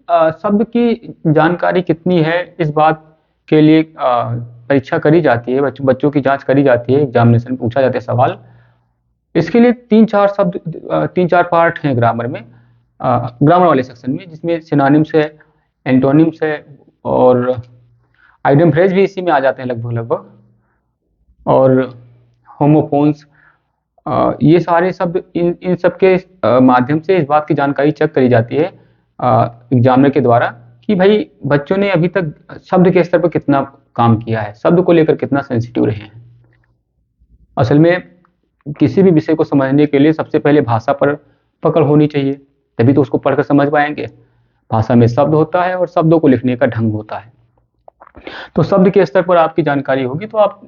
शब्द की जानकारी कितनी है इस बात के लिए परीक्षा करी जाती है, बच्चों की जांच करी जाती है, एग्जामिनेशन में पूछा जाता है सवाल। इसके लिए 3-4 शब्द 3-4 पार्ट हैं ग्रामर में, ग्रामर वाले सेक्शन में, जिसमें सिनोनिम्स है, एंटोनिम्स है और आइडियम फ्रेज भी इसी में आ जाते हैं लगभग लगभग, और होमोफोन्स। ये सारे शब्द इन इन सब के माध्यम से इस बात की जानकारी चेक करी जाती है एग्जामिनर के द्वारा कि भाई बच्चों ने अभी तक शब्द के स्तर पर कितना काम किया है, शब्द को लेकर कितना सेंसिटिव रहे हैं। असल में किसी भी विषय को समझने के लिए सबसे पहले भाषा पर पकड़ होनी चाहिए, तभी तो उसको पढ़कर समझ पाएंगे। भाषा में शब्द होता है और शब्दों को लिखने का ढंग होता है। तो शब्द के स्तर पर आपकी जानकारी होगी तो आप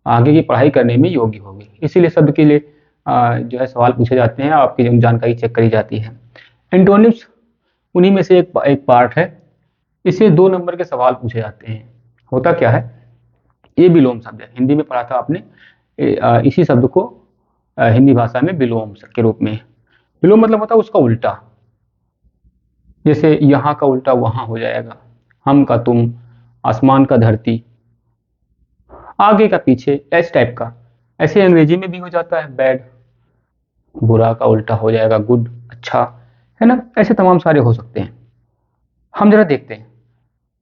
आगे की पढ़ाई करने में योग्य होगी। इसीलिए शब्द के लिए जो है सवाल पूछे जाते हैं, आपकी जानकारी चेक करी जाती है। एंटोनिम्स उन्हीं में से एक पार्ट है। इसे 2 नंबर के सवाल पूछे जाते हैं। होता क्या है, ये विलोम शब्द है, हिंदी में पढ़ा था आपने इसी शब्द को हिंदी भाषा में विलोम के रूप में। विलोम मतलब होता है उसका उल्टा, जैसे यहाँ का उल्टा वहां हो जाएगा, हम का तुम, आसमान का धरती, आगे का पीछे, इस टाइप का। ऐसे अंग्रेजी में भी हो जाता है, बैड बुरा का उल्टा हो जाएगा गुड, अच्छा, है ना। ऐसे तमाम सारे हो सकते हैं। हम जरा देखते हैं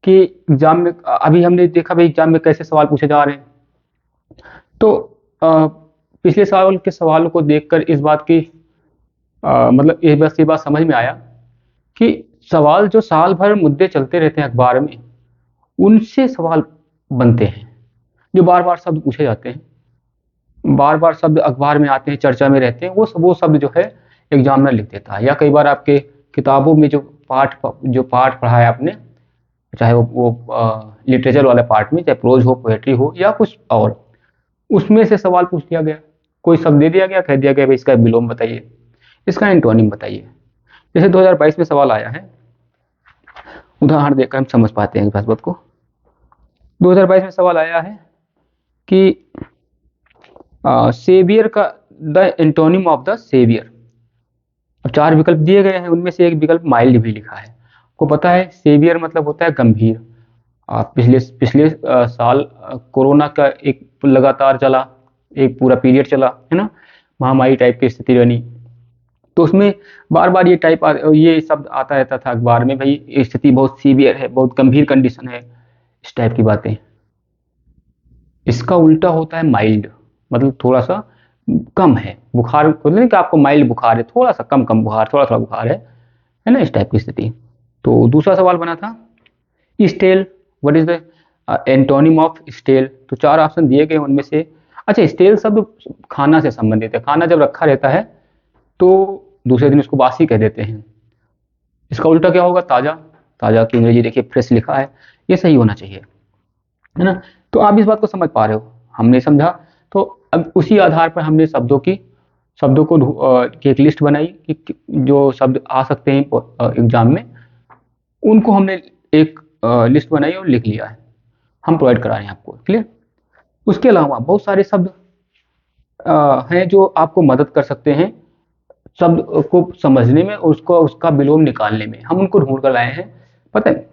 कि एग्जाम में अभी हमने देखा भाई एग्जाम में कैसे सवाल पूछे जा रहे हैं। तो पिछले साल के सवालों को देखकर इस बात की मतलब ये बात समझ में आया कि सवाल जो साल भर मुद्दे चलते रहते हैं अखबार में, उनसे सवाल बनते हैं। जो बार बार शब्द पूछे जाते हैं, बार बार शब्द अखबार में आते हैं, चर्चा में रहते हैं, वो शब्द जो है एग्जामिनर लिख देता है। या कई बार आपके किताबों में जो पाठ पढ़ा है आपने, चाहे वो लिटरेचर वाले पार्ट में, चाहे प्रोज हो, पोएट्री हो या कुछ और, उसमें से सवाल पूछ लिया गया। कोई शब्द दे दिया गया, कह दिया गया भाई इसका विलोम बताइए, इसका एंटोनिम बताइए। जैसे 2022 में सवाल आया है, उदाहरण देकर हम समझ पाते हैं इस बात को। 2022 में सवाल आया है कि सेवियर का the antonym of the saviour. अब 4 विकल्प दिए गए हैं, उनमें से एक विकल्प माइल्ड भी लिखा है। को पता है सेवियर मतलब होता है गंभीर। पिछले साल कोरोना का एक लगातार चला, एक पूरा पीरियड चला, है ना, महामारी टाइप की स्थिति बनी, तो उसमें बार बार ये शब्द आता रहता था अखबार में, भाई स्थिति बहुत सीवियर है, बहुत गंभीर कंडीशन है, इस टाइप की बातें। इसका उल्टा होता है माइल्ड, मतलब थोड़ा सा कम है बुखार, मतलब कि आपको माइल्ड बुखार है, थोड़ा सा कम बुखार, थोड़ा बुखार है ना, इस टाइप की स्थिति। तो दूसरा सवाल बना था stale, what is the antonym of stale. तो 4 ऑप्शन दिए गए, उनमें से अच्छा स्टेल शब्द खाना से संबंधित है। खाना जब रखा रहता है तो दूसरे दिन उसको बासी कह देते हैं। इसका उल्टा क्या होगा, ताजा। ताजा की अंग्रेजी देखिए फ्रेश लिखा है, ये सही होना चाहिए, है ना। तो आप इस बात को समझ पा रहे हो, हमने समझा। तो अब उसी आधार पर हमने शब्दों को की एक लिस्ट बनाई कि जो शब्द आ सकते हैं एग्जाम में, उनको हमने एक लिस्ट बनाई और लिख लिया है, हम प्रोवाइड करा रहे हैं आपको, क्लियर। उसके अलावा बहुत सारे शब्द हैं जो आपको मदद कर सकते हैं शब्द को समझने में और उसका विलोम निकालने में। हम उनको ढूंढ कर लाए हैं। पता है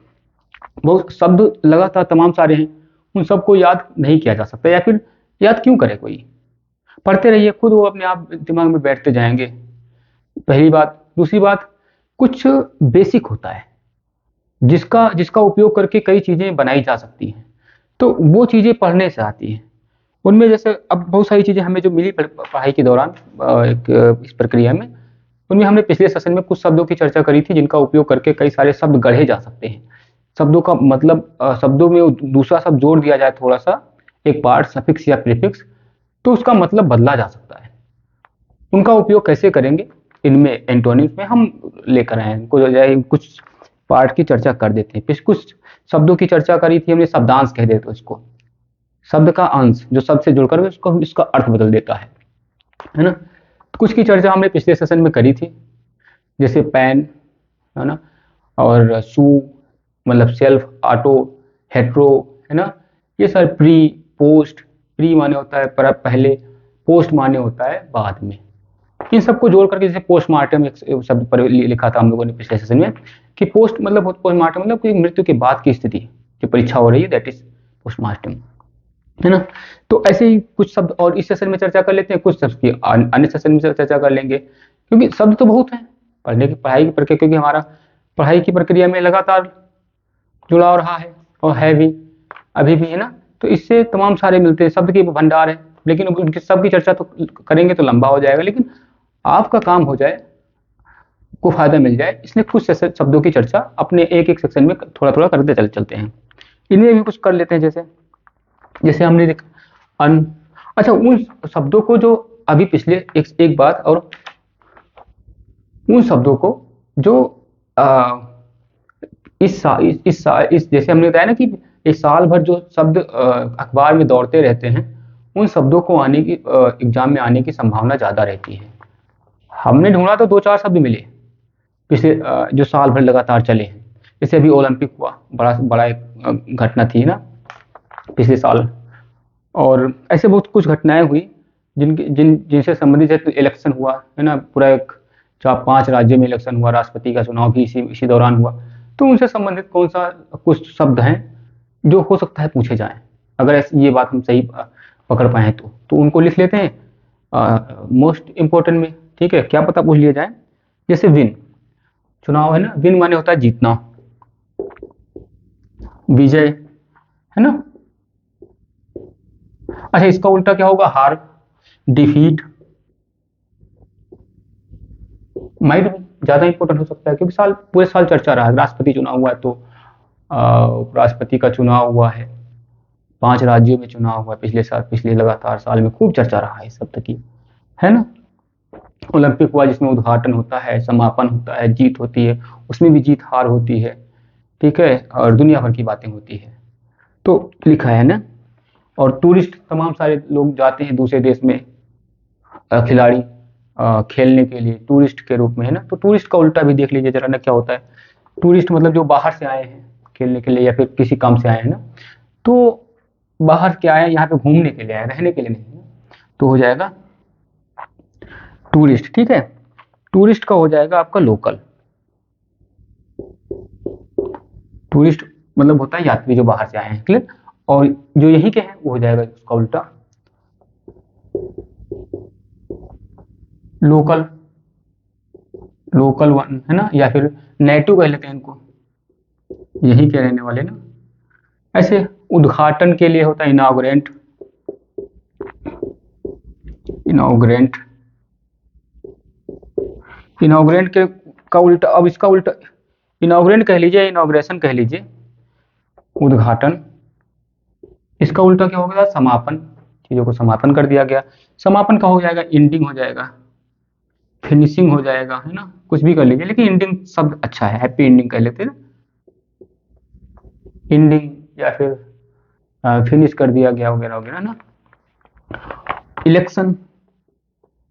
बहुत शब्द लगातार तमाम सारे हैं, उन सबको याद नहीं किया जा सकता, या फिर याद क्यों करे कोई। पढ़ते रहिए, खुद वो अपने आप दिमाग में बैठते जाएंगे, पहली बात। दूसरी बात, कुछ बेसिक होता है जिसका उपयोग करके कई चीजें बनाई जा सकती हैं, तो वो चीजें पढ़ने से आती हैं। उनमें जैसे अब बहुत सारी चीजें हमें जो मिली पढ़ाई के दौरान इस प्रक्रिया में, उनमें हमने पिछले सेशन में कुछ शब्दों की चर्चा करी थी जिनका उपयोग करके कई सारे शब्द गढ़े जा सकते हैं। शब्दों का मतलब शब्दों में दूसरा शब्द जोड़ दिया जाए, थोड़ा सा एक पार्ट, सफिक्स या प्रीफिक्स, तो उसका मतलब बदला जा सकता है। उनका उपयोग कैसे करेंगे, इनमें एंटोनिम्स में हम लेकर आए हैं। कुछ पार्ट की चर्चा कर देते हैं। कुछ शब्दों की चर्चा करी थी हमने, शब्दांश कह देते उसको, शब्द का अंश जो शब्द से जुड़कर उसको इसका अर्थ बदल देता है ना। कुछ की चर्चा हमने पिछले सेशन में करी थी, जैसे पैन, है ना, और शू मतलब सेल्फ, ऑटो, हेट्रो, है ना। ये सर प्री माने होता है पर पहले, पोस्ट माने होता है बाद में। इन सबको जोड़ करके, जैसे पोस्टमार्टम एक शब्द पर लिखा था हम लोगों ने पिछले सेशन में, कि पोस्ट मतलब पोस्टमार्टम मतलब कोई मृत्यु के बाद की स्थिति जो परीक्षा हो रही है, दैट इज पोस्टमार्टम, है ना। तो ऐसे ही कुछ शब्द और इस सेशन में चर्चा कर लेते हैं, कुछ शब्द की अन्य सेशन में चर्चा कर लेंगे, क्योंकि शब्द तो बहुत हैं पढ़ाई की प्रक्रिया, क्योंकि हमारा पढ़ाई की प्रक्रिया में लगातार जुड़ा रहा है और है भी अभी भी, है ना। तो इससे तमाम सारे मिलते हैं, शब्द के भंडार है, लेकिन उनकी सबकी चर्चा तो करेंगे तो लंबा हो जाएगा, लेकिन आपका काम हो जाए, को फायदा मिल जाए, इसलिए कुछ शब्दों की चर्चा अपने एक एक सेक्शन में थोड़ा थोड़ा करते चलते हैं। इनमें भी कुछ कर लेते हैं, जैसे जैसे हमने देखा अच्छा, उन शब्दों को जो अभी पिछले एक बात, और उन शब्दों को जो इस जैसे हमने बताया ना कि इस साल भर जो शब्द अखबार में दौड़ते रहते हैं, उन शब्दों को आने की एग्जाम में आने की संभावना ज़्यादा रहती है। हमने ढूंढा तो 2-4 शब्द मिले पिछले जो साल भर लगातार चले हैं। जैसे अभी ओलंपिक हुआ, बड़ा एक घटना थी ना पिछले साल, और ऐसे बहुत कुछ घटनाएं हुई जिनसे संबंधित है। इलेक्शन हुआ है ना, पूरा एक 4-5 राज्यों में इलेक्शन हुआ, राष्ट्रपति का चुनाव भी इसी दौरान हुआ। तो उनसे संबंधित कौन सा कुछ शब्द हैं जो हो सकता है पूछे जाएं, अगर ये बात हम सही पकड़ पाए तो उनको लिख लेते हैं मोस्ट इम्पोर्टेंट में, ठीक है, क्या पता पूछ लिया जाए। जैसे विन, चुनाव है ना, विन माने होता है जीतना, विजय, है ना। अच्छा, इसका उल्टा क्या होगा, हार, डिफीट। माइट भी ज्यादा इंपॉर्टेंट हो सकता है, क्योंकि पूरे साल चर्चा रहा है। राष्ट्रपति चुनाव हुआ है तो राष्ट्रपति का चुनाव हुआ है, 5 राज्यों में चुनाव हुआ पिछले लगातार साल में खूब चर्चा रहा है इस शब्द की, है ना। ओलंपिक हुआ जिसमें उद्घाटन होता है, समापन होता है, जीत होती है, उसमें भी जीत हार होती है, ठीक है, और दुनिया भर की बातें होती है, तो लिखा है ना। और टूरिस्ट, तमाम सारे लोग जाते हैं दूसरे देश में, खिलाड़ी खेलने के लिए टूरिस्ट के रूप में, है ना। तो टूरिस्ट का उल्टा भी देख लीजिए जरा ना, क्या होता है। टूरिस्ट मतलब जो बाहर से आए हैं खेलने के लिए या फिर किसी काम से आए हैं ना, तो बाहर के आए, यहाँ पे घूमने के लिए आए, रहने के लिए नहीं, तो हो जाएगा टूरिस्ट, ठीक है। टूरिस्ट का हो जाएगा आपका लोकल। टूरिस्ट मतलब होता है यात्री जो बाहर से आए हैं, क्लियर। और जो यहीं के हैं वो हो जाएगा उसका उल्टा लोकल, लोकल वन, है ना, या फिर नेटिव कह लेते हैं इनको, यहीं के रहने वाले ना। ऐसे उद्घाटन के लिए होता है इनॉग्रेंट, इनॉग्रेंट, इनॉग्रेंट के का उल्टा, अब इसका उल्टा इनॉग्रेंट कह लीजिए, इनॉग्रेशन कह लीजिए, उद्घाटन। इसका उल्टा क्या हो गया, समापन, चीजों को समापन कर दिया गया। समापन का हो जाएगा एंडिंग, हो जाएगा फिनिशिंग, हो जाएगा, है ना, कुछ भी कर लीजिए, लेकिन एंडिंग शब्द अच्छा है, हैप्पी एंडिंग कह लेते हैं ना, एंडिंग, या फिर फिनिश कर दिया गया वगैरह वगैरह ना। इलेक्शन,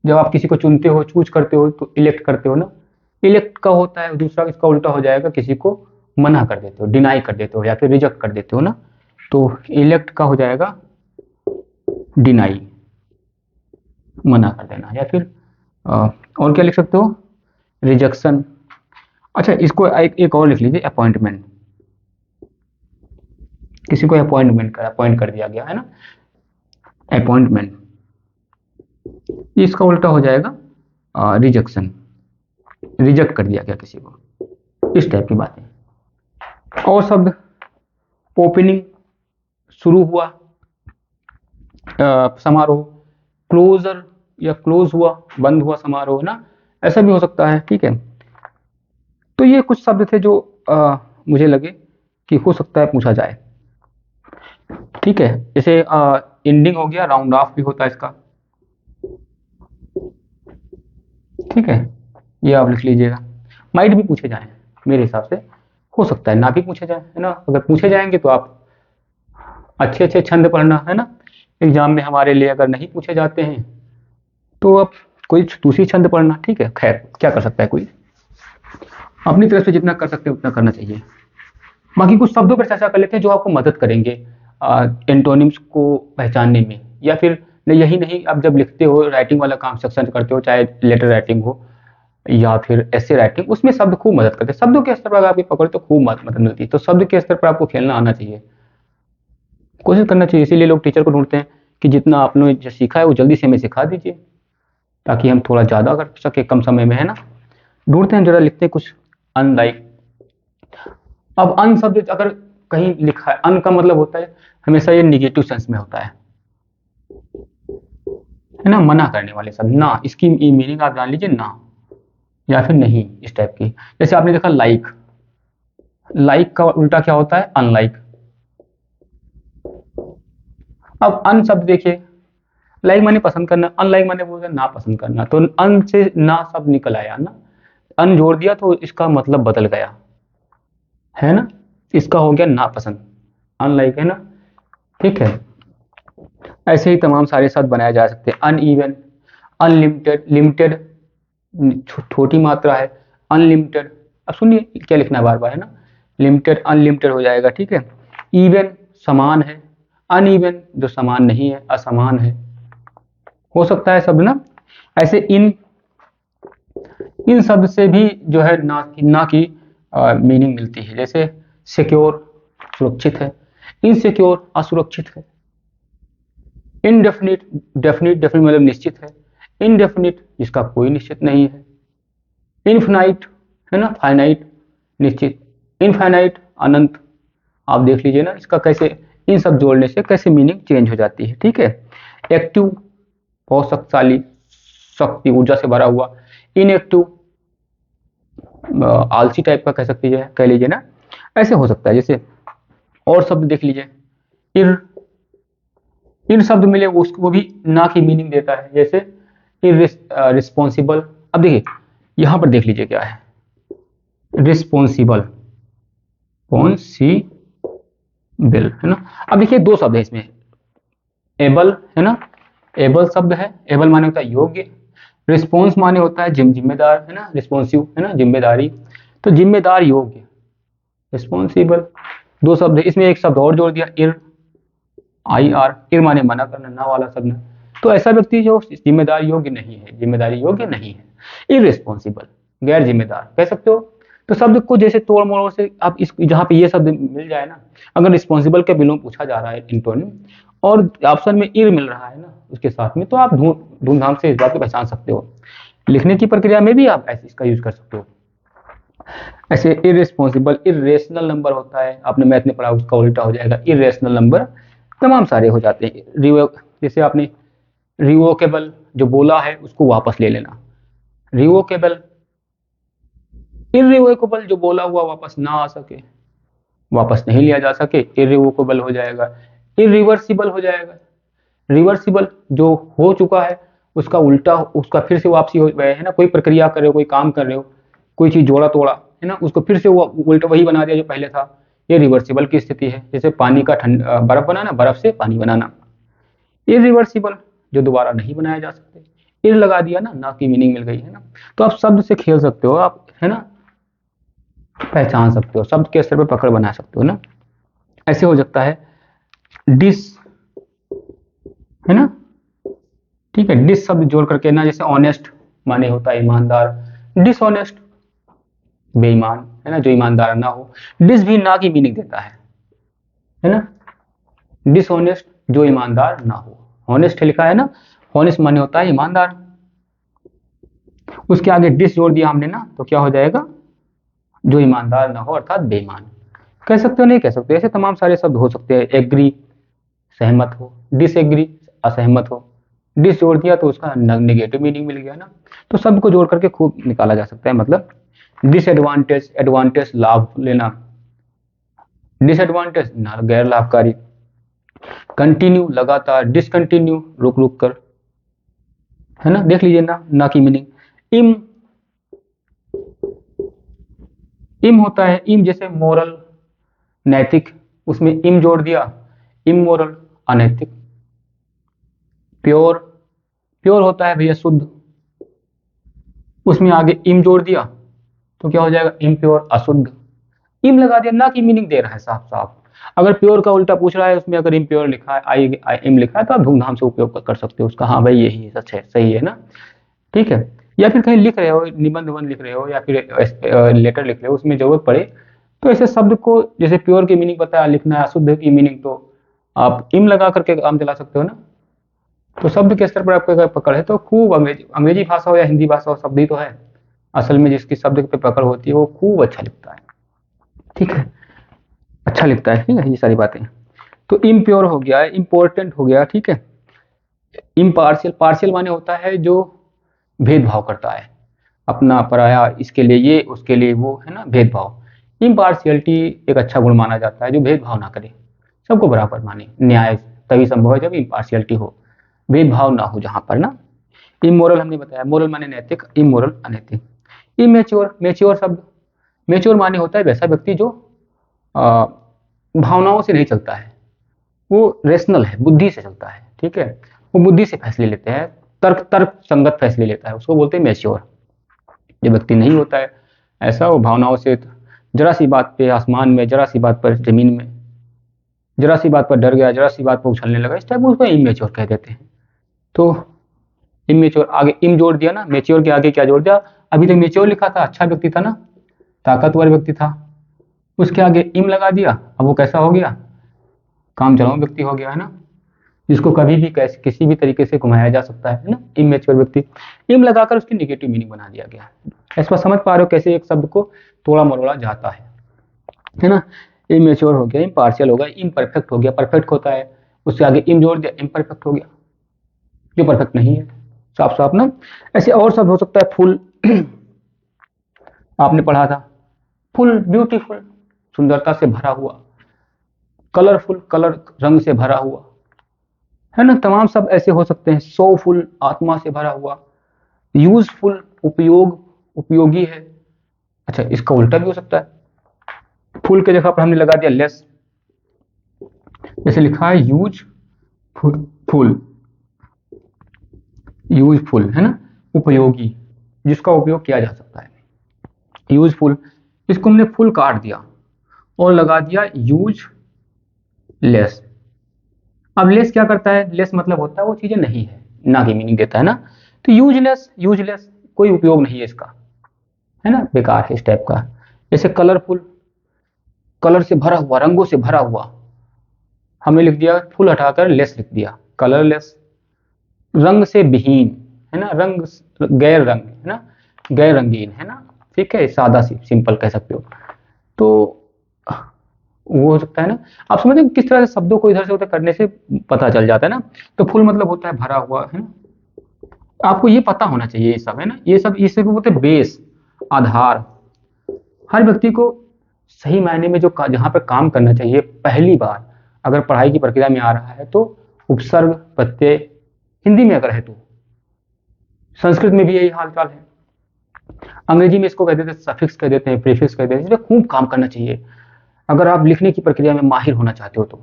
जब आप किसी को चुनते हो, चूज करते हो, तो इलेक्ट करते हो ना, इलेक्ट का होता है दूसरा, इसका उल्टा हो जाएगा किसी को मना कर देते हो, डिनाई कर देते हो, या फिर रिजेक्ट कर देते हो ना, तो इलेक्ट का हो जाएगा डिनाई, मना कर देना, या फिर और क्या लिख सकते हो, रिजेक्शन। अच्छा, इसको एक और लिख लीजिए, अपॉइंटमेंट, किसी को अपॉइंट कर दिया गया है ना, अपॉइंटमेंट। इसका उल्टा हो जाएगा रिजेक्शन, रिजेक्ट कर दिया गया किसी को, इस टाइप की बातें। और शब्द, ओपनिंग, शुरू हुआ समारोह, क्लोजर या क्लोज हुआ, बंद हुआ समारोह ना, ऐसा भी हो सकता है, ठीक है। तो ये कुछ शब्द थे जो मुझे लगे कि हो सकता है पूछा जाए, ठीक है। जैसे एंडिंग हो गया, राउंड ऑफ भी होता है इसका, ठीक है, ये आप लिख लीजिएगा। माइट भी पूछे जाए, मेरे हिसाब से हो सकता है ना भी पूछे जाए, है ना। अगर पूछे जाएंगे तो आप अच्छे अच्छे छंद पढ़ना, है ना। एग्जाम में हमारे लिए अगर नहीं पूछे जाते हैं तो आप कोई दूसरी छंद पढ़ना, ठीक है। खैर, क्या कर सकता है कोई, अपनी तरफ से जितना कर सकते हैं उतना करना चाहिए। बाकी कुछ शब्दों पर चर्चा कर लेते हैं जो आपको मदद करेंगे एंटोनिम्स को पहचानने में, या फिर नहीं यही नहीं, अब जब लिखते हो राइटिंग वाला काम सेक्शन करते हो, चाहे लेटर राइटिंग हो या फिर ऐसे राइटिंग, उसमें शब्द खूब मदद करते हैं। शब्दों के स्तर पर अगर आप पकड़ो तो खूब मदद मिलती है। तो शब्द के स्तर पर आपको खेलना आना चाहिए, कोशिश करना चाहिए। इसीलिए लोग टीचर को ढूंढते हैं कि जितना आपने जो सीखा है वो जल्दी से हमें सिखा दीजिए, ताकि हम थोड़ा ज़्यादा कर सके कम समय में, है ना। ढूंढते हैं जरा, लिखते हैं कुछ अनलाइक। अब अन शब्द अगर कहीं लिखा है, अन का मतलब होता है हमेशा ये निगेटिव सेंस में होता है ना, मना करने वाले शब्द। ना, इसकी मीनिंग आप जान लीजिए, ना या फिर नहीं, इस टाइप की। जैसे आपने देखा लाइक, लाइक का उल्टा क्या होता है, अनलाइक। अब अन शब्द देखिए, लाइक माने पसंद करना, अनलाइक माने बोलते ना पसंद करना। तो अन से ना शब्द निकल आया ना, अन जोड़ दिया तो इसका मतलब बदल गया, है ना। इसका हो गया नापसंद, अनलाइक, है ना। ठीक है, ऐसे ही तमाम सारे शब्द बनाए जा सकते हैं। अनइवन, अनलिमिटेड, लिमिटेड छोटी मात्रा है, अनलिमिटेड। अब सुनिए क्या लिखना है बार बार, है ना। लिमिटेड अनलिमिटेड हो जाएगा, ठीक है। इवन समान है, अनइवन जो समान नहीं है, असमान है, हो सकता है शब्द ना। ऐसे इन शब्द से भी जो है ना की मीनिंग मिलती है। जैसे सिक्योर सुरक्षित है, इनसिक्योर असुरक्षित है, इनडेफिनिट डेफिनिट, डेफिनिट मतलब निश्चित है, इनडेफिनिट जिसका कोई निश्चित नहीं है, इनफिनाइट है ना, फाइनाइट निश्चित, इनफाइनाइट अनंत। आप देख लीजिए ना इसका कैसे, इन सब जोड़ने से कैसे मीनिंग चेंज हो जाती है, ठीक है। एक्टिव बहुत शक्तिशाली, शक्ति ऊर्जा से भरा हुआ, इनएक्टिव आलसी टाइप का कह लीजिए ना, ऐसे हो सकता है। जैसे और शब्द देख लीजिए, इर, इन शब्द मिले उसको भी ना की मीनिंग देता है। जैसे रिस्पॉन्सिबल, अब देखिए यहां पर देख लीजिए क्या है, रिस्पॉन्सिबल, पॉन्सिबल, है ना। अब देखिए दो शब्द है इसमें, एबल है ना, एबल शब्द है, एबल माने होता है योग्य, रिस्पॉन्स माने होता है जिम्मेदार, है ना, रिस्पॉन्सिव है ना, जिम्मेदारी। तो जिम्मेदार योग्य, रिस्पॉन्सिबल, दो शब्द है। इसमें एक शब्द और जोड़ दिया, इर, आई आर, इर माने मना करना, ना वाला शब्द। तो ऐसा व्यक्ति जो जिम्मेदार योग्य नहीं है, जिम्मेदारी योग्य नहीं है, इररिस्पॉन्सिबल, गैर जिम्मेदार कह सकते हो। तो शब्द को जैसे तोड़ मोड़ से आप इस जहाँ पे ये शब्द मिल जाए ना, अगर रिस्पॉन्सिबल के बिलों पूछा जा रहा है इंटोनिम और ऑप्शन में इर मिल रहा है ना उसके साथ में, तो आप धूमधाम से इस बात को पहचान सकते हो। लिखने की प्रक्रिया में भी आप ऐसे इसका यूज कर सकते हो। ऐसे इररिस्पॉन्सिबल, इरेशनल नंबर होता है, आपने मैथ में पढ़ा, उसका उल्टा हो जाएगा इरेशनल नंबर। तमाम सारे हो जाते हैं। जैसे आपने रिवोकेबल, जो बोला है उसको वापस ले लेना, रिवोकेबल। इरिवोकेबल, जो बोला हुआ वापस ना आ सके, वापस नहीं लिया जा सके, इरिवोकेबल हो जाएगा। इरिवर्सिबल हो जाएगा, रिवर्सिबल जो हो चुका है उसका उल्टा, उसका फिर से वापसी हो, है ना, कोई प्रक्रिया कर रहे हो, कोई काम कर रहे हो, कोई चीज जोड़ा तोड़ा, है ना, उसको फिर से वो उल्टा वही बना दिया जो पहले था, ये रिवर्सिबल की स्थिति है। जैसे पानी का बर्फ बनाना, बर्फ से पानी बनाना। इरिवर्सिबल जो दोबारा नहीं बनाया जा सकते, इर लगा दिया ना की मीनिंग मिल गई, है ना। तो आप शब्द से खेल सकते हो आप, है ना, पहचान सकते हो, शब्द के स्तर पर पकड़ बना सकते हो ना। ऐसे हो सकता है डिस, है ना, ठीक है, डिस शब्द जोड़ करके ना, जैसे ऑनेस्ट माने होता है ईमानदार, डिसऑनेस्ट बेईमान, है ना, जो ईमानदार ना हो। डिस भी ना की मीनिंग देता है ना, डिसऑनेस्ट जो ईमानदार ना हो, ऑनेस्ट लिखा है ना, ऑनेस्ट माने होता है ईमानदार, उसके आगे डिस जोड़ दिया हमने ना, तो क्या हो जाएगा, जो ईमानदार ना हो अर्थात बेईमान। कह सकते हो, नहीं कह सकते, ऐसे तमाम सारे शब्द हो सकते हैं। एग्री सहमत हो, डिसएग्री असहमत हो, डिस जोड़ दिया तो उसका नेगेटिव मीनिंग मिल गया ना। तो शब्द को जोड़ करके खूब निकाला जा सकता है। मतलब डिसएडवांटेज, एडवांटेज लाभ लेना, डिसएडवांटेज गैर लाभकारी, कंटिन्यू लगातार, डिसकंटिन्यू रुक रुक कर, है ना। देख लीजिए ना की मीनिंग। इम, इम होता है, इम जैसे मोरल नैतिक, उसमें इम जोड़ दिया, इमोरल अनैतिक। प्योर, प्योर होता है भैया शुद्ध, उसमें आगे इम जोड़ दिया तो क्या हो जाएगा, इम्प्योर अशुद्ध। इम लगा दिया, ना की मीनिंग दे रहा है साफ साफ। अगर प्योर का उल्टा पूछ रहा है, उसमें अगर इम्प्योर लिखा है, आई इम लिखा है, तो आप धूमधाम से उपयोग कर सकते हो उसका, हाँ भाई यही सच है, सही है ना, ठीक है। या फिर कहीं लिख रहे हो, निबंध उबंध लिख रहे हो, या फिर लेटर लिख रहे हो, उसमें जरूरत पड़े तो ऐसे शब्द को, जैसे प्योर की मीनिंग पता है, लिखना है अशुद्ध की मीनिंग, तो आप इम लगा करके काम चला सकते हो ना। तो शब्द के स्तर पर आपको अगर पकड़ है तो खूब, अंग्रेजी अंग्रेजी भाषा हो या हिंदी भाषा हो, शब्द ही तो है असल में, जिसकी शब्द पे पकड़ होती है वो खूब अच्छा लिखता है, ठीक है, अच्छा लिखता है, ठीक है, ये सारी बातें। तो इम्प्योर हो गया, इम्पोर्टेंट हो गया, ठीक है। इम्पार्शियल, पार्शियल माने होता है जो भेदभाव करता है, अपना पराया, इसके लिए ये उसके लिए वो, है ना, भेदभाव। इम्पार्शियलिटी एक अच्छा गुण माना जाता है, जो भेदभाव ना करे, सबको बराबर माने, न्याय तभी संभव है जब इम्पार्शियलिटी हो, भेदभाव ना हो जहां पर ना। इमोरल हमने बताया, मोरल माने नैतिक, इमोरल अनैतिक। इमेच्योर, मेच्योर शब्द, मेच्योर माने होता है वैसा व्यक्ति जो आ, भावनाओं से नहीं चलता है, वो रेशनल है, बुद्धि से चलता है, ठीक है, वो बुद्धि से फैसले लेते हैं, तर्क तर्क संगत फैसले लेता है, उसको बोलते हैं मेच्योर। जो व्यक्ति नहीं होता है ऐसा, वो भावनाओं से, जरा सी बात पे आसमान में, जरा सी बात पर जमीन में, जरा सी बात पर डर गया, जरा सी बात पर उछलने लगा, इस टाइप में उसको इमेच्योर कह देते हैं। तो इमेच्योर, आगे इम जोड़ दिया ना, मेच्योर के आगे क्या जोड़ दिया, अभी तक मेच्योर लिखा था, अच्छा व्यक्ति था ना, ताकतवर व्यक्ति था, उसके आगे इम लगा दिया, अब वो कैसा हो गया, काम चलाऊ व्यक्ति हो गया, है ना, जिसको कभी भी कैसे किसी भी तरीके से घुमाया जा सकता है ना, इमेच्योर व्यक्ति। इम लगाकर उसकी निगेटिव मीनिंग बना दिया गया। इस बार समझ पा रहे हो कैसे एक शब्द को तोड़ा मरोड़ा जाता है ना। इमेच्योर हो गया, इम्पार्शियल हो गया, इम्परफेक्ट हो गया, परफेक्ट होता है, उससे आगे इम जोड़ दिया, इम्परफेक्ट हो गया, जो परफेक्ट नहीं है, साफ साफ ना। ऐसे और शब्द हो सकता है, फुल आपने पढ़ा था, फुल ब्यूटीफुल, सुंदरता से भरा हुआ, कलरफुल, कलर रंग से भरा हुआ, है ना, तमाम शब्द ऐसे हो सकते हैं। सोफुल, आत्मा से भरा हुआ, यूजफुल, उपयोग, उपयोगी है। अच्छा, इसका उल्टा भी हो सकता है, फुल के जगह पर हमने लगा दिया लेस, जैसे लिखा है यूज फुल, फुल, यूजफुल, है ना, उपयोगी, जिसका उपयोग किया जा सकता है, यूजफुल। इसको हमने फुल काट दिया और लगा दिया यूज लेस। अब लेस क्या करता है, लेस मतलब होता है वो चीजें नहीं है, ना की मीनिंग देता है ना। तो यूजलेस, यूजलेस कोई उपयोग नहीं है इसका, है ना, बेकार है, इस टाइप का। जैसे कलरफुल, कलर से भरा हुआ, रंगों से भरा हुआ, हमने लिख दिया फुल हटाकर लेस लिख दिया, कलरलेस। रंग से विहीन, है ना, रंग, गैर रंग, है ना, गैर रंगीन, है ना, ठीक है, सादा सिंपल कह सकते हो। तो वो हो सकता है ना, आप समझते हो किस तरह से शब्दों को इधर से उधर करने से पता चल जाता है ना। तो फुल मतलब होता है भरा हुआ, है ना, आपको ये पता होना चाहिए, ये सब है ना, ये सब इसे बोलते हैं बेस, आधार। हर व्यक्ति को सही मायने में जो जहां पर काम करना चाहिए, पहली बार अगर पढ़ाई की प्रक्रिया में आ रहा है तो उपसर्ग प्रत्यय, हिंदी में अगर है तो, संस्कृत में भी यही हाल चाल है, अंग्रेजी में इसको कह देते हैं सफिक्स कह देते हैं, प्रीफिक्स कह देते हैं, इसमें खूब काम करना चाहिए। अगर आप लिखने की प्रक्रिया में माहिर होना चाहते हो तो,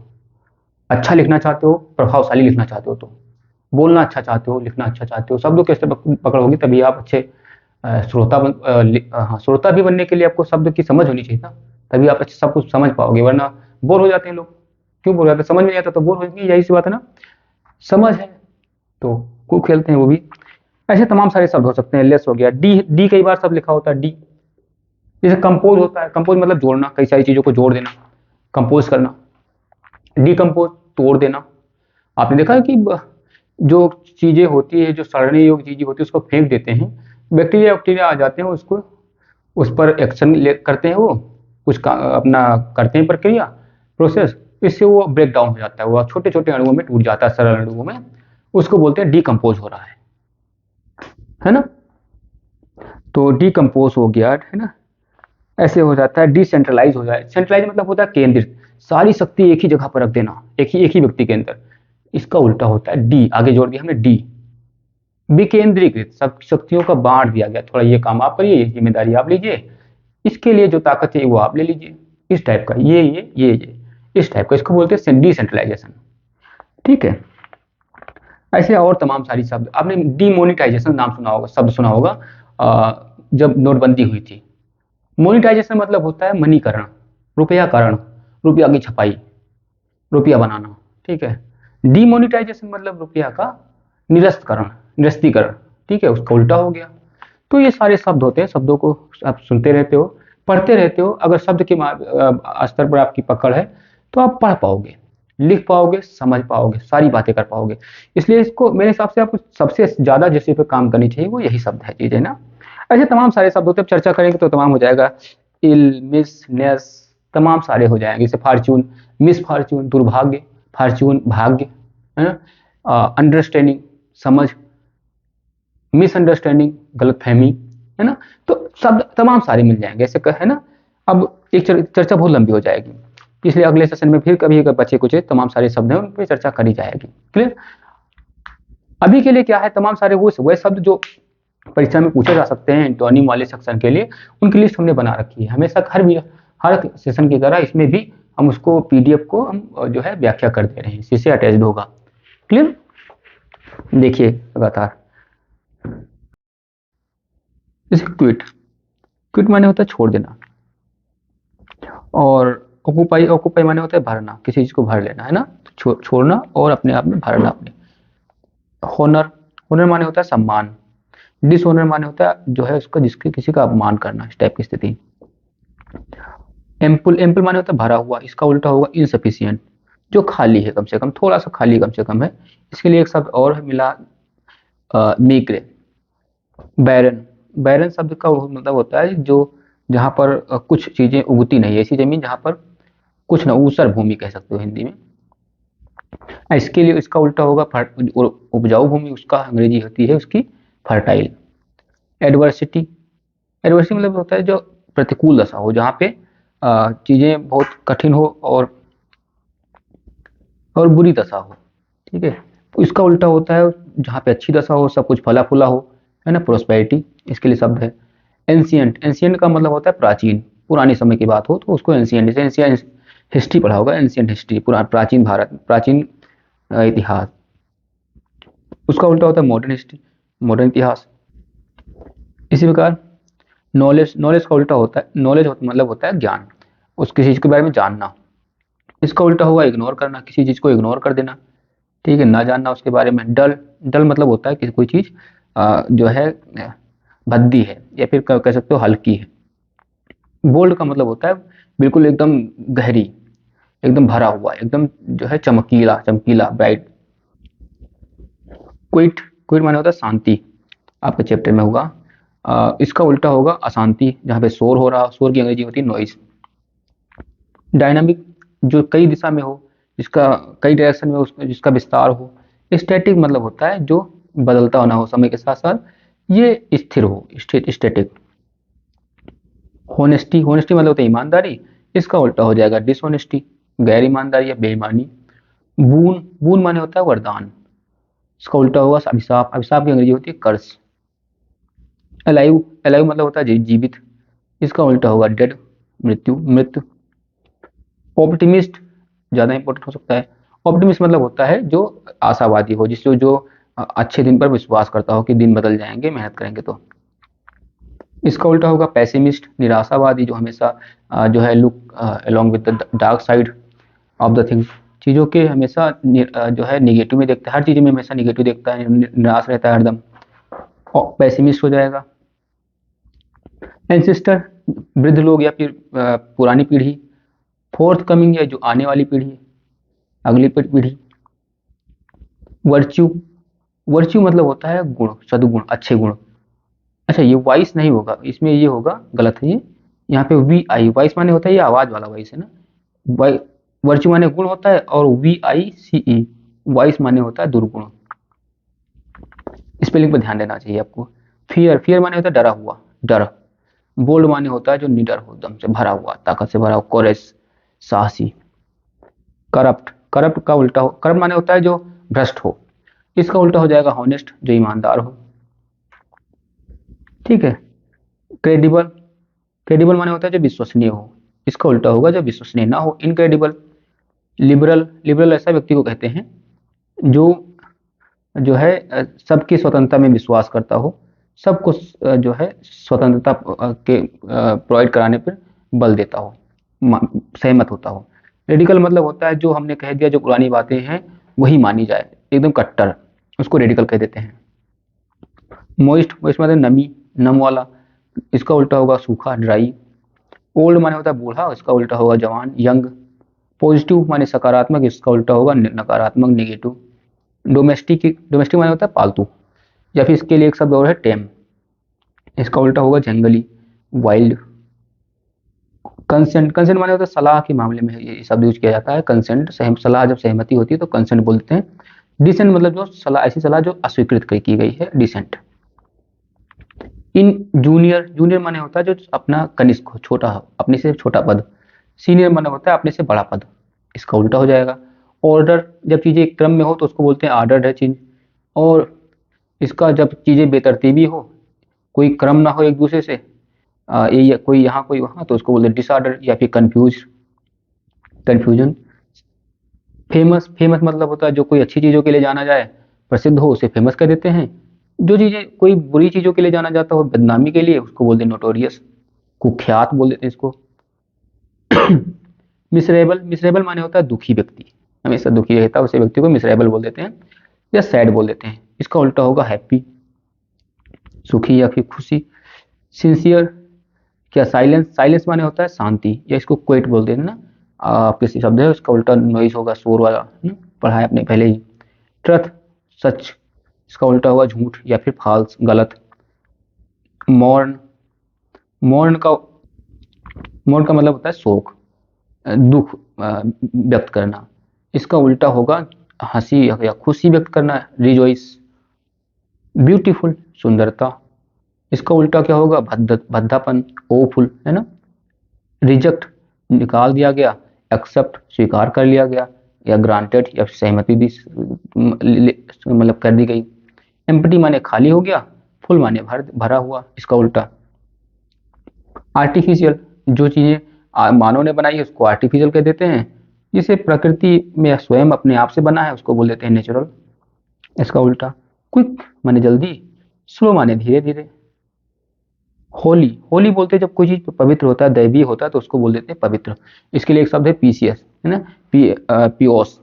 अच्छा लिखना चाहते हो, प्रभावशाली लिखना चाहते हो तो, बोलना अच्छा चाहते हो, लिखना अच्छा चाहते हो, शब्दों के स्तर पर पकड़ होगी तभी आप अच्छे हाँ, श्रोता भी बनने के लिए आपको शब्द की समझ होनी चाहिए ना, तभी आप अच्छे सब कुछ समझ पाओगे, वरना बोर हो जाते हैं लोग। क्यों बोर हो जाते हैं, समझ में नहीं आता तो बोर हो जाएंगे, यही सी बात है ना। समझ है तो खूब खेलते हैं वो भी। ऐसे तमाम सारे शब्द हो सकते हैं। लेस हो गया, डी, डी कई बार शब्द लिखा होता है, डी। जैसे कंपोज होता है, कंपोज मतलब जोड़ना, कई सारी चीजों को जोड़ देना, कंपोज करना। डीकम्पोज, तोड़ देना। आपने देखा है कि जो चीजें होती है, जो सड़ने योग्य चीजें होती है, उसको फेंक देते हैं, बैक्टीरिया वैक्टीरिया आ जाते हैं, उसको उस पर एक्शन ले करते हैं, वो कुछ अपना करते हैं प्रक्रिया, प्रोसेस, इससे वो ब्रेक डाउन हो जाता है, वो छोटे छोटे अणुओं में टूट जाता है, सरल अणुओं में, उसको बोलते हैं डीकम्पोज हो रहा है ना। तो डीकम्पोज हो गया, है ना। ऐसे हो जाता है डिसेंट्रलाइज हो जाए, सेंट्रलाइज मतलब होता है केंद्रित, सारी शक्ति एक ही जगह पर रख देना, एक ही व्यक्ति के अंदर। इसका उल्टा होता है डी, आगे जोड़ दिया हमने डी, विकेंद्रीकृत, सब शक्तियों का बांट दिया गया, थोड़ा ये काम आप करिए, ये जिम्मेदारी आप लीजिए, इसके लिए जो ताकत है वो आप ले लीजिए, इस टाइप का, ये इस टाइप का, इसको बोलते हैं डिसेंट्रलाइजेशन, ठीक है। ऐसे और तमाम सारी शब्द, आपने डीमोनिटाइजेशन नाम सुना होगा, शब्द सुना होगा, जब नोटबंदी हुई थी। मोनिटाइजेशन मतलब होता है मनीकरण, रुपयाकरण, रुपया की छपाई, रुपया बनाना, ठीक है। डिमोनिटाइजेशन मतलब रुपया का निरस्तकरण, निरस्तीकरण, ठीक है, उसका उल्टा हो गया। तो ये सारे शब्द होते हैं, शब्दों को आप सुनते रहते हो, पढ़ते रहते हो। अगर शब्द के स्तर पर आपकी पकड़ है तो आप पढ़ पाओगे, लिख पाओगे, समझ पाओगे, सारी बातें कर पाओगे। इसलिए इसको मेरे हिसाब से आपको सबसे ज़्यादा जिस पे काम करनी चाहिए वो यही शब्द है, चीज़ है ना। ऐसे तमाम सारे शब्द होते हैं, चर्चा करेंगे तो तमाम हो जाएगा। इल, मिस, नेस, तमाम सारे हो जाएंगे। जैसे फॉर्चून, मिस फॉर्चून दुर्भाग्य, फॉर्चून भाग्य, है ना। अंडरस्टैंडिंग समझ, मिसअंडरस्टैंडिंग गलतफहमी, है ना। तो शब्द तमाम सारे मिल जाएंगे ऐसे है ना। अब एक चर्चा बहुत लंबी हो जाएगी, इसलिए अगले सेशन में फिर कभी अगर बचे कुछ तमाम सारे शब्द हैं उन पर चर्चा करी जाएगी। क्लियर। अभी के लिए क्या है, तमाम सारे वो शब्द जो परीक्षा में पूछे जा सकते हैं एंटोनिम वाले सेक्शन के लिए, उनकी लिस्ट हमने बना रखी है। हमेशा हर सेशन की तरह इसमें भी हम उसको पीडीएफ को हम जो है व्याख्या कर दे रहे हैं, इसी से अटैच्ड होगा। क्लियर। देखिए लगातार, जैसे क्विट, क्विट माने होता है छोड़ देना, और ऑक्यूपाई, ऑक्यूपाई माने होता है भरना, किसी चीज को भर लेना, है ना। छोड़ना और अपने आप में भरना अपने। होनर, होनर माने होता है सम्मान। डिसऑनर माने होता है जो है उसका जिसके किसी का अपमान करना, इस टाइप की स्थिति। एम्पुल, एम्पुल माने होता है भरा हुआ, इसका उल्टा होगा इनसफिशियंट, जो खाली है, कम से कम थोड़ा सा खाली कम से कम है। इसके लिए एक शब्द और मिला, मीग्रे। बैरन, बैरन शब्द का मतलब होता है जो जहाँ पर कुछ चीजें उगती नहीं, ऐसी जमीन जहाँ पर कुछ न, ऊसर भूमि कह सकते हो हिंदी में। इसके लिए इसका उल्टा होगा उपजाऊ भूमि, उसका अंग्रेजी होती है उसकी फर्टाइल। एडवर्सिटी, एडवर्सिटी मतलब होता है जो प्रतिकूल दशा हो, जहाँ पे चीजें बहुत कठिन हो और बुरी दशा हो, ठीक है। तो इसका उल्टा होता है जहाँ पे अच्छी दशा हो, सब कुछ फला फूला हो, है ना, प्रोस्पेरिटी, इसके लिए शब्द है। एंशियंट, एंशियंट का मतलब होता है प्राचीन, पुराने समय की बात हो तो उसको एंशियंट, जैसे एंशियंट हिस्ट्री पढ़ा होगा, एंशियंट हिस्ट्री प्राचीन भारत, प्राचीन इतिहास। उसका उल्टा होता है मॉडर्न हिस्ट्री, मॉडर्न इतिहास। इसी प्रकार नॉलेज, नॉलेज का उल्टा होता है, नॉलेज मतलब होता है ज्ञान, उस किसी चीज के बारे में जानना। इसका उल्टा होगा इग्नोर करना, किसी चीज को इग्नोर कर देना, ठीक है, ना जानना उसके बारे में। डल, डल मतलब होता है कि कोई चीज जो है भद्दी है, या फिर कह सकते हो हल्की है। बोल्ड का मतलब होता है बिल्कुल एकदम गहरी, एकदम भरा हुआ, एकदम जो है चमकीला, चमकीला, ब्राइट। क्विट, क्विट माने होता है शांति, आपके चैप्टर में होगा। इसका उल्टा होगा अशांति, जहाँ पे शोर हो रहा, शोर की अंग्रेजी होती है नॉइस। डायनामिक, जो कई दिशा में हो, जिसका कई डायरेक्शन में उसका जिसका विस्तार हो। स्टैटिक मतलब होता है जो बदलता होना हो समय के साथ साथ, ये स्थिर हो, स्टैटिक। होनेस्टी, होनेस्टी मतलब होता है ईमानदारी, इसका उल्टा हो जाएगा डिसऑनेस्टी, गैर ईमानदारी या बेईमानी। बून, बून माने होता है वरदान, इसका उल्टा होगा अभिशाप, अभिशाप की अंग्रेजी होती है कर्स। अलाइव, अलाइव मतलब होता है जीवित, इसका उल्टा होगा डेड, मृत्यु, मृत्यु। ऑप्टिमिस्ट ज्यादा इंपॉर्टेंट हो सकता है। ऑप्टिमिस्ट मतलब होता है जो आशावादी हो, जिससे जो अच्छे दिन पर विश्वास करता हो कि दिन बदल जाएंगे मेहनत करेंगे तो। इसका उल्टा होगा पैसिमिस्ट, निराशावादी, जो हमेशा जो है look along with the dark side of the thing, चीज़ों के हमेशा जो है निगेटिव में देखता है, हर चीज़ में हमेशा निगेटिव देखता है, निराश रहता है हरदम, और पैसिमिस्ट हो जाएगा। एंसेस्टर, वृद्ध लोग या फिर पुरानी पीढ़ी। फोर्थ कमिंग, या जो आने वाली पीढ़ी, अगली पीढ़ी। वर्च्यू, वर्च्यू मतलब होता है गुण, सद्गुण, अच्छे गुण। अच्छा ये वॉइस नहीं होगा इसमें, ये होगा, गलत है ये, यहाँ पे वी आई, वॉइस माने होता है ये आवाज वाला वॉइस है ना। वाई, वर्च्यू माने गुण होता है, और we I C E, voice माने होता है दुर्गुण। स्पेलिंग पर ध्यान देना चाहिए आपको। फियर, फियर माने होता है डरा हुआ, डर। बोल्ड माने होता है जो निडर हो, दम से भरा हुआ, ताकत से भरा हुआ, कोरेस, साहसी। करप्ट, करप्ट का उल्टा हो, करप्ट माने होता है जो भ्रष्ट हो, इसका उल्टा हो जाएगा हॉनेस्ट, जो ईमानदार हो, ठीक है। क्रेडिबल, क्रेडिबल माने होता है जो विश्वसनीय हो, इसका उल्टा होगा जो विश्वसनीय ना हो, इनक्रेडिबल। लिबरल, लिबरल ऐसा व्यक्ति को कहते हैं जो जो है सबकी स्वतंत्रता में विश्वास करता हो, सबको जो है स्वतंत्रता के प्रोवाइड कराने पर बल देता हो। सहमत होता हो। रेडिकल मतलब होता है जो हमने कह दिया, जो पुरानी बातें हैं वही मानी जाए, एकदम कट्टर, उसको रेडिकल कह देते हैं। मोइस्ट, मोइस्ट मतलब नमी, नम वाला, इसका उल्टा होगा सूखा, ड्राई। ओल्ड माने होता है बूढ़ा, इसका उल्टा होगा जवान, यंग। पॉजिटिव माने सकारात्मक, इसका उल्टा होगा नकारात्मक, नेगेटिव। डोमेस्टिक, डोमेस्टिक माने होता है पालतू, या फिर इसके लिए एक शब्द और है टेम, इसका उल्टा होगा जंगली, वाइल्ड। कंसेंट, कंसेंट माने होता है सलाह के मामले में ये शब्द यूज किया जाता है। कंसेंट सलाह, जब सहमति होती है तो कंसेंट बोलते हैं। डिसेंट मतलब जो सलाह, ऐसी सलाह जो अस्वीकृत की गई है, डिसेंट। इन जूनियर, जूनियर माने होता है जो अपना कनिष्ठ हो, छोटा हो, अपने से छोटा पद। सीनियर माने होता है अपने से बड़ा पद, इसका उल्टा हो जाएगा। ऑर्डर, जब चीजें एक क्रम में हो तो उसको बोलते हैं ऑर्डर्ड है चीज। और इसका जब चीजें बेतरतीबी हो, कोई क्रम ना हो एक दूसरे से, ये कोई यहाँ कोई वहाँ, तो उसको बोलते हैं डिसऑर्डर या फिर कंफ्यूज, कंफ्यूजन। फेमस, फेमस मतलब होता है जो कोई अच्छी चीजों के लिए जाना जाए, प्रसिद्ध हो, उसे फेमस कर देते हैं। जो चीजें कोई बुरी चीजों के लिए जाना जाता हो, बदनामी के लिए, उसको बोलते हैं नोटोरियस, कुख्यात बोल देते हैं इसको। मिसरेबल, मिसरेबल माने होता है दुखी व्यक्ति, हमेशा दुखी रहता है उसे व्यक्ति को मिसरेबल बोल देते हैं, या सैड बोल देते हैं, इसका उल्टा होगा हैप्पी, सुखी या फिर खुशी। सिंसियर, क्या साइलेंस, साइलेंस माने होता है शांति, या इसको क्वेट बोलते हैं ना, किसी शब्द है, उसका उल्टा नॉइस होगा, शोर वाला, पढ़ा है अपने पहले ही। ट्रथ, सच, इसका उल्टा होगा झूठ या फिर फॉल्स, गलत। मौर्न, मौर्न का, मौर्न का मतलब होता है शोक, दुख व्यक्त करना, इसका उल्टा होगा हंसी या खुशी व्यक्त करना, रिजॉइस। ब्यूटीफुल, सुंदरता, इसका उल्टा क्या होगा, भद्दापन, ओफुल, है ना। रिजेक्ट, निकाल दिया गया। एक्सेप्ट, स्वीकार कर लिया गया, या ग्रांटेड, या सहमति दी, मतलब कर दी गई। एम्प्टी माने खाली हो गया, फुल माने भरा हुआ, इसका उल्टा। आर्टिफिशियल, जो चीजें मानव ने बनाई है उसको आर्टिफिशियल कह देते हैं। जिसे प्रकृति में स्वयं अपने आप से बना है उसको बोल देते हैं नेचुरल, इसका उल्टा। क्विक माने जल्दी, स्लो माने धीरे धीरे। होली, होली बोलते हैं जब कोई चीज पवित्र होता है, दैवीय होता है, तो उसको बोल देते हैं पवित्र। इसके लिए एक शब्द है पीसीएस, है ना, पियोस।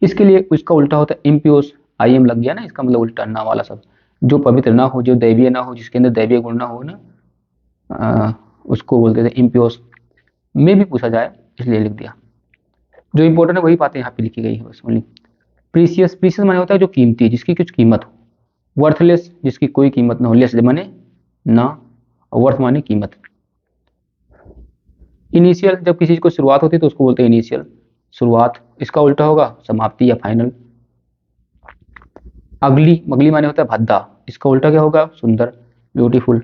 इसके लिए इसका उल्टा होता है इम्पियोस, आई एम लग गया ना, इसका मतलब उल्टा, ना वाला शब्द, जो पवित्र ना हो, जो दैवीय ना हो, जिसके अंदर दैवीय गुण ना हो ना, उसको बोलते थे इम्पियोस। में भी पूछा जाए इसलिए लिख दिया, जो इंपॉर्टेंट है वही बातें यहाँ पे लिखी गई है बस ओनली। प्रीसियस, प्रीसियस माने होता है जो कीमती, जिसकी कुछ कीमत हो। वर्थलेस, जिसकी कोई कीमत ना हो, लेस माने ना, और वर्थ माने कीमत। इनिशियल, जब किसी चीज को शुरुआत होती है तो उसको बोलते हैं इनिशियल, शुरुआत, इसका उल्टा होगा समाप्ति या फाइनल। अगली, मगली माने होता है भद्दा, इसका उल्टा क्या होगा, सुंदर, ब्यूटीफुल।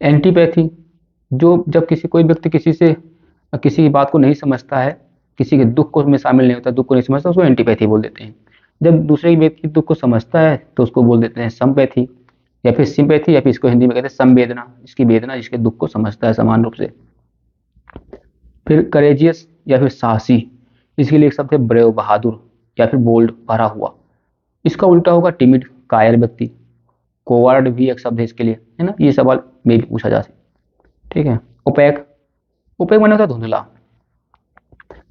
एंटीपैथी, जो जब किसी, कोई व्यक्ति किसी से किसी की बात को नहीं समझता है, किसी के दुख को में शामिल नहीं होता, दुख को नहीं समझता, उसको एंटीपैथी बोल देते हैं। जब दूसरे व्यक्ति के दुख को समझता है तो उसको बोल देते हैं संपैथी, या फिर सिंपैथी, या फिर इसको हिंदी में कहते हैं संवेदना, इसकी वेदना, जिसके दुख को समझता है समान रूप से। फिर करेजियस या फिर साहसी, इसके लिए एक शब्द है ब्रेव, बहादुर, या फिर बोल्ड, भरा हुआ, इसका उल्टा होगा टिमिड, कायर व्यक्ति। कोवार्ड भी एक शब्द है इसके लिए, है ना, ये सवाल में भी पूछा जा सकता है, ठीक है। ओपेक, ओपेक माने होता है धुंधला,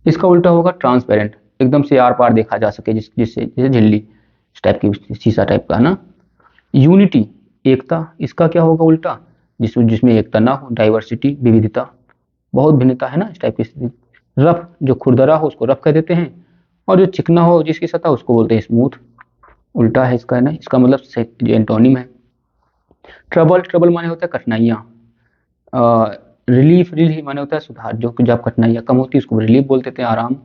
इसका उल्टा होगा ट्रांसपेरेंट, एकदम से आर पार देखा जा सके, जिससे जैसे झिल्ली इस टाइप की, शीशा टाइप का ना। यूनिटी, एकता, इसका क्या होगा उल्टा, जिसमें एकता ना हो, डाइवर्सिटी, विविधता, बहुत भिन्नता, है ना, इस टाइप की स्थिति। रफ, जो खुरदरा हो उसको रफ कह देते हैं, और जो चिकना हो जिसकी सतह उसको बोलते हैं स्मूथ, उल्टा है इसका, है ना, इसका मतलब जो एंटोनिम है। ट्रबल, ट्रबल माने होता है कठिनाइयाँ। रिलीफ, रिलीफ माने होता है सुधार, जो जब कठिनाइयाँ कम होती है उसको रिलीफ बोल देते हैं, आराम,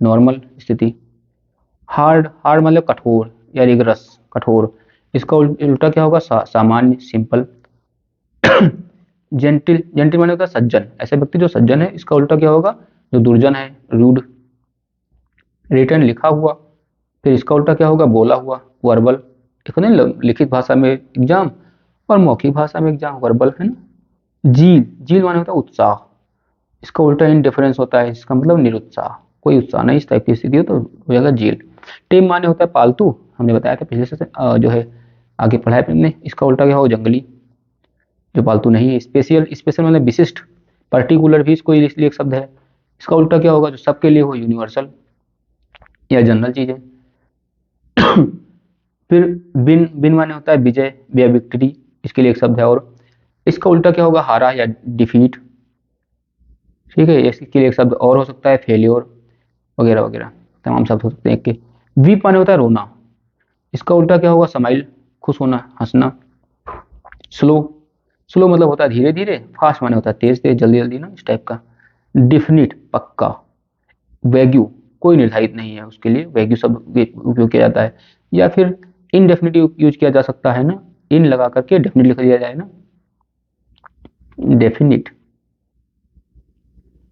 नॉर्मल स्थिति। हार्ड, हार्ड मतलब कठोर या रिगरस, कठोर, इसका उल्टा क्या होगा, सामान्य, सिंपल। जेंटिल, जेंटिल माने होता है सज्जन, ऐसे व्यक्ति जो सज्जन है, इसका उल्टा क्या होगा, जो दुर्जन है, रूड। रिटर्न, लिखा हुआ, फिर इसका उल्टा क्या होगा, बोला हुआ, वर्बल, देखो नहीं, लिखित भाषा में एग्जाम और मौखिक भाषा में एग्जाम, वर्बल, है ना। जील, जील माने होता है उत्साह, इसका उल्टा इनडिफरेंस होता है, इसका मतलब निरुत्साह, कोई उत्साह नहीं, इस टाइप की स्थिति हो तो हो जाएगा जील। टेम माने होता है पालतू, हमने बताया था पिछले से जो है आगे पढ़ाया हमने, इसका उल्टा क्या होगा, जंगली, जो पालतू नहीं है। स्पेशल, स्पेशल मतलब विशिष्ट, पर्टिकुलर भी इसको इसलिए एक शब्द है। इसका उल्टा क्या होगा, जो सबके लिए हो, यूनिवर्सल या जनरल चीज है। फिर बिन बिन माने होता है विजय या विक्ट्री, इसके लिए एक शब्द है। और इसका उल्टा क्या होगा, हारा या डिफीट। ठीक है, इसके लिए एक शब्द और हो सकता है, फेल्योर वगैरह वगैरह, तमाम शब्द हो सकते हैं एक के। वीप माने होता है रोना, इसका उल्टा क्या होगा, स्माइल, खुश होना, हंसना। स्लो, स्लो मतलब होता है धीरे धीरे। फास्ट माने होता है तेज तेज, जल्दी जल्दी ना, इस टाइप का। डिफिनिट पक्का। वैग्यू कोई निर्धारित नहीं है, उसके लिए वैग्यू शब्द उपयोग किया जाता है। या फिर इनडेफिनिटिव यूज किया जा सकता है ना, इन लगा करके डेफिनिट लिख दिया जाए ना, डेफिनिट।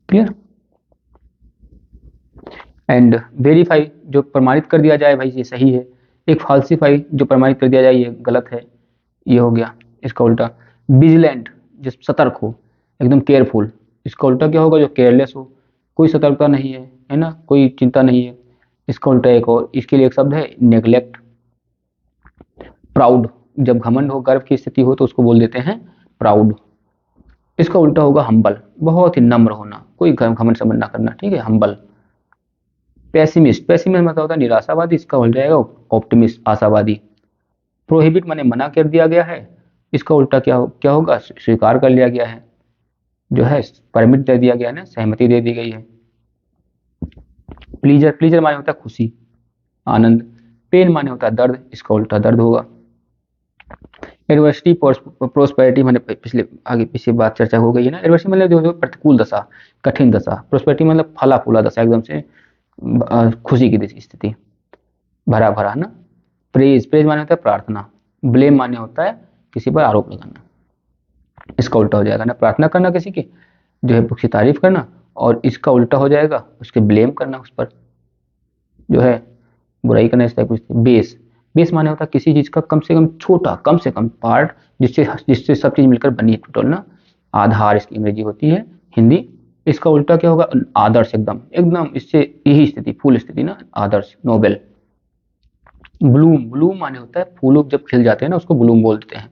क्लियर। एंड वेरीफाई, जो प्रमाणित कर दिया जाए भाई ये सही है। एक फाल्सीफाई, जो प्रमाणित कर दिया जाए ये गलत है, ये हो गया इसका उल्टा। विजिलेंट, जिस सतर्क हो, एकदम केयरफुल, इसका उल्टा क्या होगा, जो केयरलेस हो, कोई सतर्कता नहीं है ना, कोई चिंता नहीं है। इसका उल्टा एक और, इसके लिए एक शब्द है, नेग्लेक्ट। प्राउड, जब घमंड हो, गर्व की स्थिति हो तो उसको बोल देते हैं प्राउड। इसका उल्टा होगा हम्बल, बहुत ही नम्र होना, कोई घमंड समझ ना करना, ठीक है, हम्बल। पेसिमिस्ट, पेसिमिस्ट मतलब होता है निराशावादी, इसका हो जाएगा ऑप्टिमिस्ट, आशावादी। प्रोहिबिट माने मना कर दिया गया है, इसका उल्टा क्या होगा, स्वीकार कर लिया गया है, जो है परमिट दे दिया गया है ना, सहमति दे दी गई है। प्लीजर, प्लीजर माने होता है खुशी, आनंद। पेन माने होता है दर्द, इसका उल्टा दर्द होगा। एडवर्सिटी, प्रोस्पेरिटी माने पिछले आगे पीछे बात चर्चा हो गई है ना। एडवर्सिटी मतलब जो प्रतिकूल दशा, कठिन दशा। प्रोस्पेरिटी मतलब फला फूला दशा, एकदम से खुशी की स्थिति, भरा भरा ना। प्रेज, प्रेज माने होता है प्रार्थना। ब्लेम माने होता है किसी पर आरोप लगाना, इसका उल्टा हो जाएगा ना, प्रार्थना करना किसी की, जो है उसकी तारीफ करना। और इसका उल्टा हो जाएगा उसके ब्लेम करना, उस पर जो है बुराई करना, इस टाइप की। बेस, बेस माने होता है किसी चीज का कम से कम छोटा, कम से कम पार्ट, जिससे जिससे सब चीज मिलकर बनी है टोटल ना। आधार इसकी अंग्रेजी होती है, हिंदी। इसका उल्टा क्या होगा, आदर्श, एकदम एकदम इससे यही स्थिति, फुल स्थिति ना, आदर्श, नोबेल। ब्लूम, ब्लूम माने होता है फूलों जब खिल जाते हैं ना, उसको ब्लूम बोलते हैं।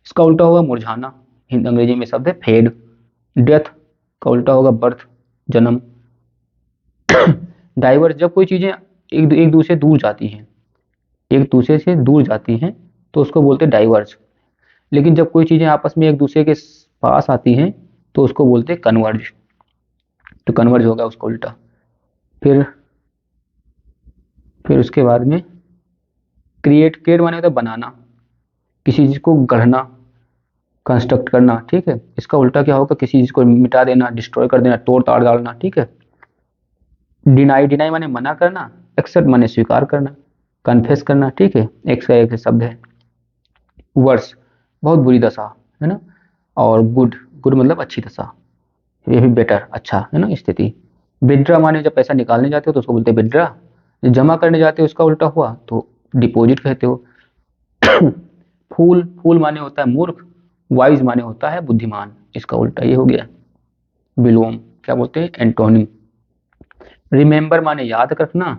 इसका उल्टा होगा मुरझाना, हिंदी अंग्रेजी में शब्द है फेड। डेथ का उल्टा होगा बर्थ, जन्म। डाइवर्स, जब कोई चीजें एक दूसरे दूर जाती हैं, एक दूसरे से दूर जाती हैं तो उसको बोलते हैं डाइवर्ज। लेकिन जब कोई चीजें आपस में एक दूसरे के पास आती हैं तो उसको बोलते हैं कन्वर्ज। तो कन्वर्ज होगा उसका उल्टा। फिर फिर उसके बाद में क्रिएट, क्रिएट माने होता है बनाना, किसी चीज को गढ़ना, कंस्ट्रक्ट करना, ठीक है। इसका उल्टा क्या होगा, किसी चीज को मिटा देना, डिस्ट्रॉय कर देना, तोड़ ताड़ डालना, ठीक है। डिनाई, डिनाई माने मना करना। एक्सेप्ट माने स्वीकार करना, कन्फेस करना, ठीक है, एक से एक शब्द है। वर्स, बहुत बुरी दशा, है ना। और गुड, गुड मतलब अच्छी दशा, ये भी बेटर, अच्छा, है ना, स्थिति। विड्रा माने जब पैसा निकालने जाते हो तो उसको बोलते हैं विड्रा। जमा करने जाते हो उसका उल्टा हुआ तो डिपॉजिट कहते हो। फूल, फूल माने होता है मूर्ख। वाइज माने होता है बुद्धिमान, इसका उल्टा ये हो गया। विलोम क्या बोलते हैं, एंटोनिम। रिमेंबर माने याद रखना।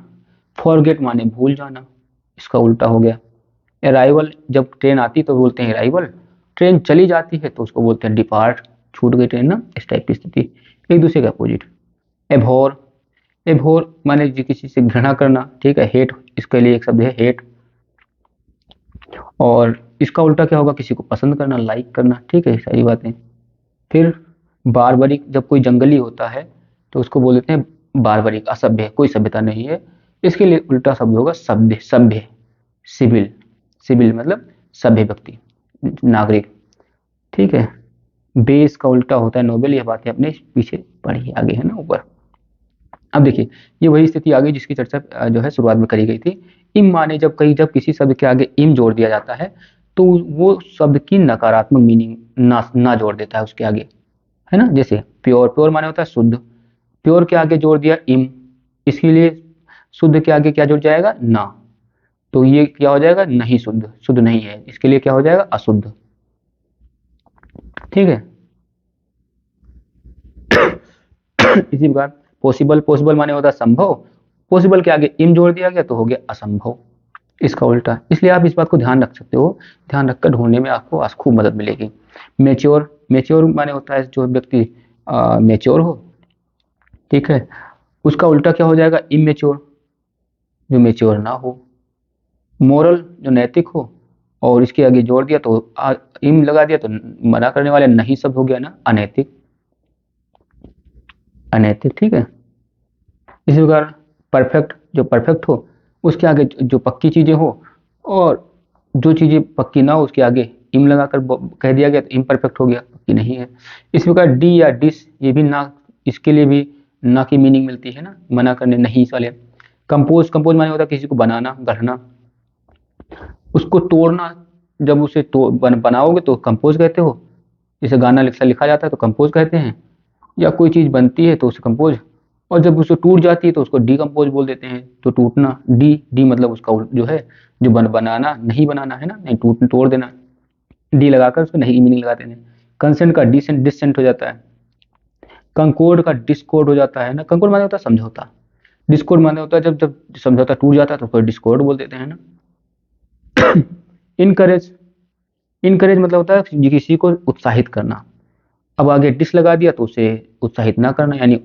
फॉरगेट माने भूल जाना, इसका उल्टा हो गया। अराइवल, जब ट्रेन आती तो बोलते हैं अराइवल। ट्रेन चली जाती है तो उसको बोलते हैं डिपार्ट, छूट गई ट्रेन ना, इस टाइप की स्थिति, एक दूसरे का अपोजिट। एभोर, एभोर माने जो किसी से घृणा करना, ठीक है। हेट, इसके लिए एक शब्द है हेट। और इसका उल्टा क्या होगा, किसी को पसंद करना, लाइक करना, ठीक है, सारी बातें। फिर बारबरिक, जब कोई जंगली होता है तो उसको बोल देते हैं बारबरिक, असभ्य, कोई सभ्यता नहीं है। इसके लिए उल्टा शब्द होगा सभ्य, सभ्य। सिविल, सिविल मतलब सभ्य व्यक्ति, नागरिक, ठीक है। बेस का उल्टा होता है नोबेल, यह बातें अपने पीछे पढ़ी आगे है ना ऊपर। अब देखिए, ये वही स्थिति आ गई जिसकी चर्चा जो है शुरुआत में करी गई थी। इम माने जब किसी शब्द के आगे इम जोड़ दिया जाता है तो वो शब्द की नकारात्मक मीनिंग ना जोड़ देता है उसके आगे, है ना। जैसे प्योर, प्योर माने होता है शुद्ध, प्योर के आगे जोड़ दिया इम, इसके लिए शुद्ध के आगे क्या जुड़ जाएगा, ना। तो ये क्या हो जाएगा, नहीं शुद्ध, शुद्ध नहीं है, इसके लिए क्या हो जाएगा, अशुद्ध, ठीक है। इसी प्रकार पॉसिबल, पॉसिबल माने होता है संभव, पॉसिबल के आगे इम जोड़ दिया गया तो हो गया असंभव, इसका उल्टा। इसलिए आप इस बात को ध्यान रख सकते हो, ध्यान रखकर ढूंढने में आपको खूब मदद मिलेगी। मेच्योर, मेच्योर माने होता है जो व्यक्ति मेच्योर हो, ठीक है। उसका उल्टा क्या हो जाएगा, इमेच्योर, जो मेच्योर ना हो। मोरल, जो नैतिक हो, और इसके आगे जोड़ दिया तो इम लगा दिया तो मना करने वाले नहीं शब्द हो गया ना, अनैतिक, अनैतिक, ठीक है। इसी प्रकार परफेक्ट, जो परफेक्ट हो, उसके आगे जो पक्की चीजें हो, और जो चीजें पक्की ना हो उसके आगे इम लगाकर कह दिया गया तो इम्परफेक्ट हो गया, पक्की नहीं है। इस प्रकार डी या डिस, ये भी ना, इसके लिए भी ना की मीनिंग मिलती है ना, मना करने नहीं वाले। कंपोज, कंपोज माने होता है किसी को बनाना, गढ़ना, उसको तोड़ना, जब उसे बनाओगे तो कंपोज कहते हो। जैसे गाना लिखा जाता है तो कंपोज कहते हैं, या कोई चीज बनती है तो उसे कंपोज, और जब उसे टूट जाती है तो उसको डीकम्पोज बोल देते हैं। तो टूटना, डी डी मतलब उसका जो है, जो बनाना, नहीं बनाना है ना, नहीं तोड़ देना, डी लगाकर उसको नहीं मीनिंग लगा देना। कंसेंट का डिसेंट डिसेंट हो जाता है। कंकोर्ड का डिस्कोर्ड हो जाता है ना, कंकोर्ड माने होता है समझौता, डिस्कोर्ड माने होता है जब जब समझौता टूट जाता है तो उसको डिस्कोर्ड बोल देते हैं ना। इनकरेज, इनकरेज मतलब होता है किसी को उत्साहित करना। अब आगे डिस लगा दिया तो उसे उत्साहित ना करना, यानी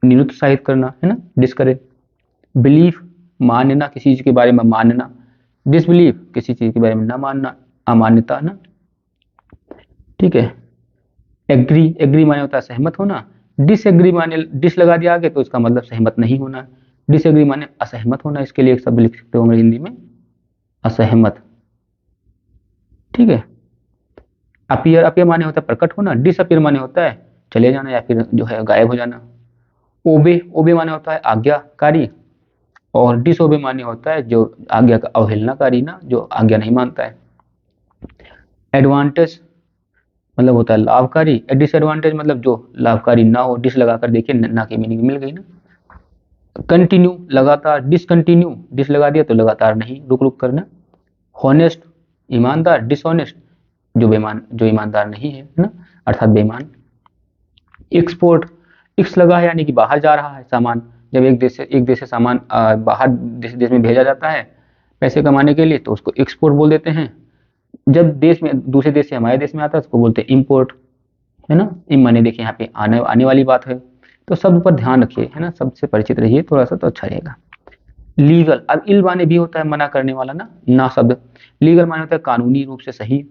निरुत्साहित करना है ना, डिस्करेज। बिलीफ, मानना, किसी चीज के बारे में मानना। डिसबिलीफ, किसी चीज के बारे में ना मानना, अमान्यता ना, ठीक है। एग्री, एग्री माने होता है सहमत होना। डिसएग्री माने, डिस लगा दिया आगे तो इसका मतलब सहमत नहीं होना। डिसएग्री माने असहमत होना, इसके लिए एक शब्द लिख सकते होंगे हिंदी में, असहमत, ठीक है। अपीयर, अपीयर माने होता है प्रकट होना। डिसअपीयर माने होता है चले जाना या फिर जो है गायब हो जाना। ओबे, ओबे माने होता है आज्ञाकारी, और डिसओबे माने होता है जो आज्ञा का अवहेलनाकारी ना, जो आज्ञा नहीं मानता है। एडवांटेज मतलब होता है लाभकारी, डिसएडवांटेज मतलब जो लाभकारी ना हो। डिस लगाकर देखिए ना की मीनिंग मिल गई ना। कंटिन्यू, लगातार। डिसकंटिन्यू, डिस लगा दिया तो लगातार नहीं, रुक रुक करना। हॉनेस्ट, ईमानदार। डिसऑनेस्ट, जो बेईमान, जो ईमानदार नहीं है ना, अर्थात बेईमान। एक्सपोर्ट, एक्स लगा है यानी कि बाहर जा रहा है सामान। जब एक देश से सामान बाहर देश में भेजा जाता है पैसे कमाने के लिए तो उसको एक्सपोर्ट बोल देते हैं। जब देश में दूसरे देश से हमारे देश में आता है उसको बोलते हैं इम्पोर्ट, है ना। इम माने देखिए यहाँ पे आने आने वाली बात है, तो शब्द पर ध्यान रखिए, है ना, शब्द से परिचित रहिए थोड़ा सा तो अच्छा रहेगा। लीगल, अब इल माने भी होता है मना करने वाला ना शब्द। लीगल माने होता है कानूनी रूप से सही।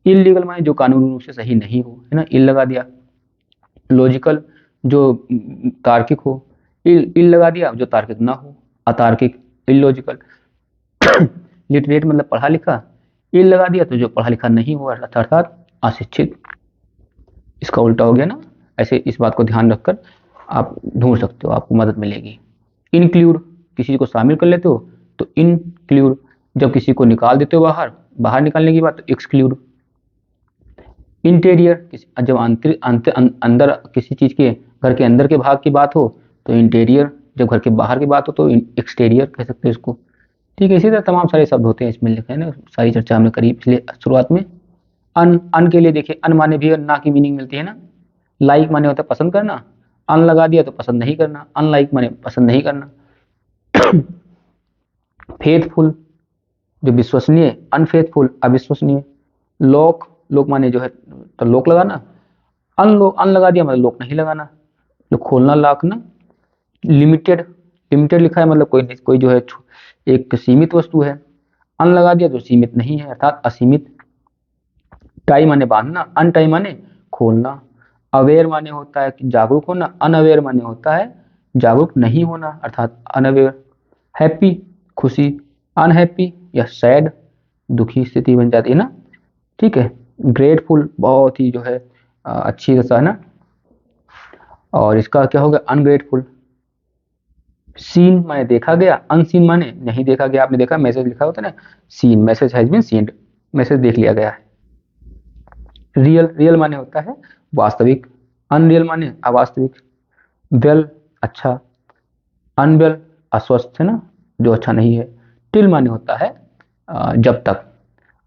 इलीगल माने जो कानूनी रूप से सही नहीं हो, है ना, इल लगा दिया। लॉजिकल, जो तार्किक हो। इल लगा दिया जो तार्किक ना हो, अतार्किक, इलॉजिकल। लिटरेट मतलब पढ़ा लिखा, इल लगा दिया तो जो पढ़ा लिखा नहीं हो अर्थात अशिक्षित, इसका उल्टा हो गया ना। ऐसे इस बात को ध्यान रखकर आप ढूंढ सकते हो, आपको मदद मिलेगी। इंक्लूड, किसी को शामिल कर लेते हो तो इंक्लूड, जब किसी को निकाल देते हो बाहर, बाहर निकालने की बात तो एक्सक्लूड। इंटीरियर, जब अंदर किसी चीज के, घर के अंदर के भाग की बात हो तो इंटीरियर, जब घर के बाहर की बात हो तो एक्सटीरियर कह सकते हैं इसको, ठीक है। इसी तरह तमाम सारे शब्द होते हैं इसमें लिखे हैं ना, सारी चर्चा हमने करी पिछले शुरुआत में। अन के लिए देखिए, अन माने भी ना की मीनिंग मिलती है ना। लाइक माने होता है पसंद करना, अन लगा दिया तो पसंद नहीं करना, अनलाइक माने पसंद नहीं करना। फेथफुल, जो विश्वसनीय, अनफेथफुल अविश्वसनीय। लोक, लोक माने जो है तो लोक लगाना, अन लगा दिया मतलब लोक नहीं लगाना, जो खोलना लाक ना। लिमिटेड, लिमिटेड लिखा है मतलब कोई कोई जो है एक सीमित वस्तु है। अन लगा दिया तो सीमित नहीं है अर्थात असीमित। टाई माने बांधना, अन टाई माने खोलना। अवेयर माने होता है जागरूक होना, अनअवेयर माने होता है जागरूक नहीं होना अर्थात अनअवेयर। हैप्पी, खुशी। अनहैप्पी या सैड, दुखी स्थिति बन जाती है ना, ठीक है। ग्रेटफुल, बहुत ही जो है अच्छी दशा है ना। और इसका क्या होगा, अनग्रेटफुल। सीन माने देखा गया, अनसीन माने नहीं देखा गया। आपने देखा मैसेज लिखा होता है ना, seen, message has been seened, message देख लिया गया है। रियल, रियल माने होता है वास्तविक, अनरियल माने अवास्तविक। वेल, अच्छा। अनवेल, अस्वस्थ है ना, जो अच्छा नहीं है। टिल माने होता है जब तक।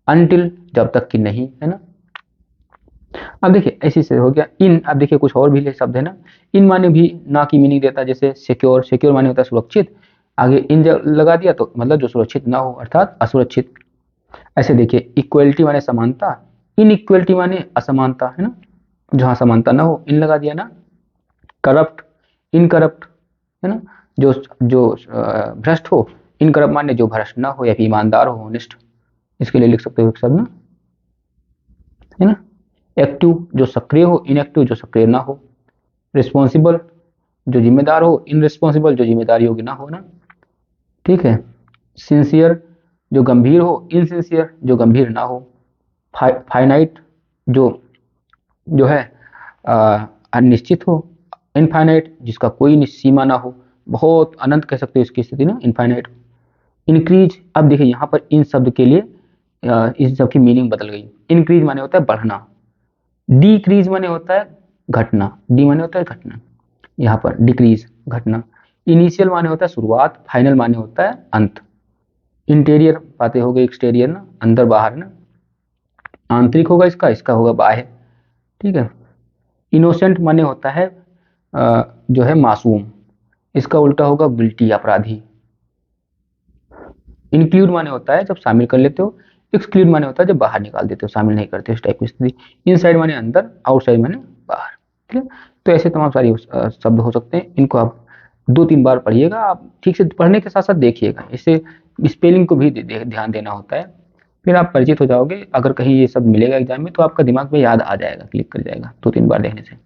अनटिल, जब तक कि नहीं, है ना। अब देखिए ऐसे से हो गया। इन, अब देखिए कुछ और भी शब्द है ना, इन माने भी ना की मीनिंग देता है, जैसे सिक्योर, सिक्योर माने होता है सुरक्षित, आगे इन जब लगा दिया तो मतलब जो सुरक्षित ना हो अर्थात असुरक्षित। ऐसे देखिए इक्वलिटी माने समानता, इन इक्वलिटी माने असमानता, है ना, जहां समानता ना हो इन लगा दिया ना। करप्ट, इनकरप्ट, है ना, जो जो भ्रष्ट हो, इनकरप्ट माने जो भ्रष्ट ना हो या फिर ईमानदार हो, ऑनेस्ट, इसके लिए लिख सकते हो एक शब्द ना, है ना। एक्टिव जो सक्रिय हो, इनएक्टिव जो सक्रिय ना हो, रिस्पॉन्सिबल जो जिम्मेदार हो, इनरिस्पॉन्सिबल जो जिम्मेदारी होगी ना हो ना, ठीक है। सिंसियर जो गंभीर हो, इनसिंसियर जो गंभीर ना हो, फाइनाइट जो जो है अनिश्चित हो, इनफाइनाइट जिसका कोई सीमा ना हो, बहुत अनंत कह सकते हो इसकी स्थिति ना, इनफाइनाइट। इंक्रीज, अब देखिए यहाँ पर इन शब्द के लिए इस शब्द की मीनिंग बदल गई। इंक्रीज माने होता है बढ़ना, डिक्रीज माने होता है घटना, डी माने होता है घटना, यहाँ पर डिक्रीज घटना। इनिशियल माने होता है शुरुआत, फाइनल माने होता है अंत। इंटीरियर बातें हो गई, एक्सटीरियर ना अंदर बाहर ना, आंतरिक होगा इसका, इसका होगा बाह्य, ठीक है। इनोसेंट माने होता है जो है मासूम, इसका उल्टा होगा गिल्टी अपराधी। इंक्लूड माने होता है जब शामिल कर लेते हो, एक्सक्लूड माने होता है जब बाहर निकाल देते हो, शामिल नहीं करते, इस टाइप की स्थिति। इनसाइड माने अंदर, आउटसाइड माने बाहर, ठीक है। तो ऐसे तमाम सारे शब्द हो सकते हैं, इनको आप 2-3 बार पढ़िएगा, आप ठीक से पढ़ने के साथ साथ देखिएगा, इससे स्पेलिंग को भी ध्यान देना होता है, फिर आप परिचित हो जाओगे। अगर कहीं ये सब मिलेगा एग्जाम में तो आपका दिमाग में याद आ जाएगा, क्लिक कर जाएगा 2-3 बार देखने से।